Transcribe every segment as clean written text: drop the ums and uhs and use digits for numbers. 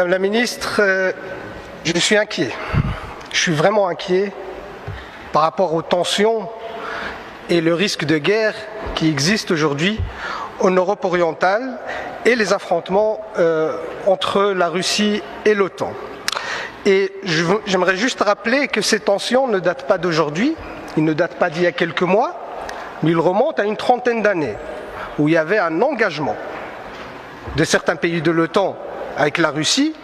Madame la ministre, je suis inquiet. Je suis vraiment inquiet par rapport aux tensions et le risque de guerre qui existe aujourd'hui en Europe orientale et les affrontements entre la Russie et l'OTAN. Et j'aimerais juste rappeler que ces tensions ne datent pas d'aujourd'hui, ils ne datent pas d'il y a quelques mois, mais ils remontent à une trentaine d'années, où il y avait un engagement de certains pays de l'OTAN avec la Russie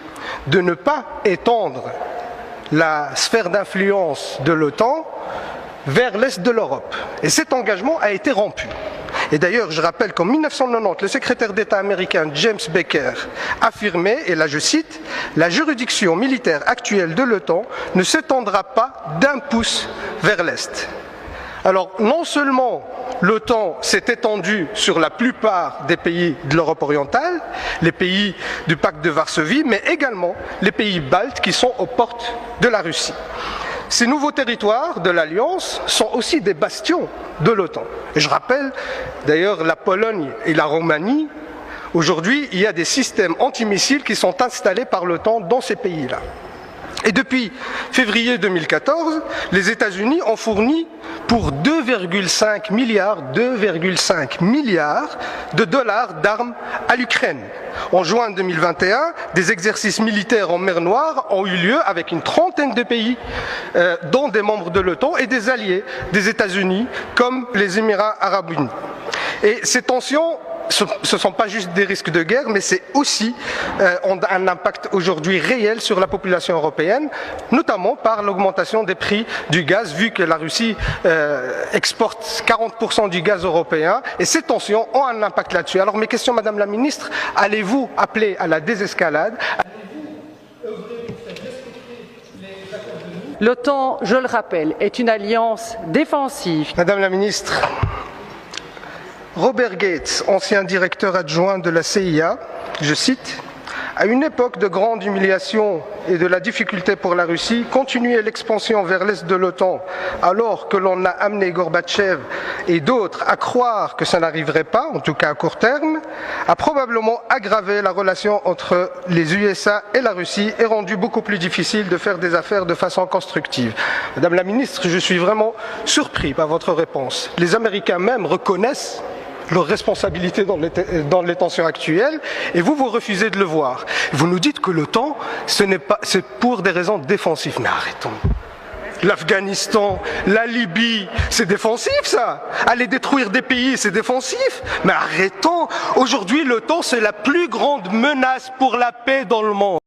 de ne pas étendre la sphère d'influence de l'OTAN vers l'est de l'Europe. Et cet engagement a été rompu. Et d'ailleurs, je rappelle qu'en 1990, le secrétaire d'État américain James Baker affirmait, et là je cite, « La juridiction militaire actuelle de l'OTAN ne s'étendra pas d'un pouce vers l'Est ». Alors, non seulement l'OTAN s'est étendue sur la plupart des pays de l'Europe orientale, les pays du pacte de Varsovie, mais également les pays baltes qui sont aux portes de la Russie. Ces nouveaux territoires de l'Alliance sont aussi des bastions de l'OTAN. Et je rappelle d'ailleurs la Pologne et la Roumanie. Aujourd'hui, il y a des systèmes antimissiles qui sont installés par l'OTAN dans ces pays-là. Et depuis février 2014, les États-Unis ont fourni pour 2,5 milliards de dollars d'armes à l'Ukraine. En juin 2021, des exercices militaires en mer Noire ont eu lieu avec une trentaine de pays, dont des membres de l'OTAN et des alliés des États-Unis, comme les Émirats arabes unis. Et ces tensions, ce ne sont pas juste des risques de guerre, mais c'est aussi un impact aujourd'hui réel sur la population européenne, notamment par l'augmentation des prix du gaz, vu que la Russie exporte 40% du gaz européen, et ces tensions ont un impact là-dessus. Alors mes questions, Madame la Ministre, allez-vous appeler à la désescalade? L'OTAN, je le rappelle, est une alliance défensive. Madame la Ministre, Robert Gates, ancien directeur adjoint de la CIA, je cite, « À une époque de grande humiliation et de la difficulté pour la Russie, continuer l'expansion vers l'est de l'OTAN alors que l'on a amené Gorbatchev et d'autres à croire que ça n'arriverait pas, en tout cas à court terme, a probablement aggravé la relation entre les USA et la Russie et rendu beaucoup plus difficile de faire des affaires de façon constructive. » Madame la Ministre, je suis vraiment surpris par votre réponse. Les Américains même reconnaissent leurs responsabilités dans les tensions actuelles, et vous refusez de le voir. Vous nous dites que l'OTAN, c'est pour des raisons défensives. Mais arrêtons. L'Afghanistan, la Libye, c'est défensif ça. Aller détruire des pays, c'est défensif. Mais arrêtons. Aujourd'hui, l'OTAN, c'est la plus grande menace pour la paix dans le monde.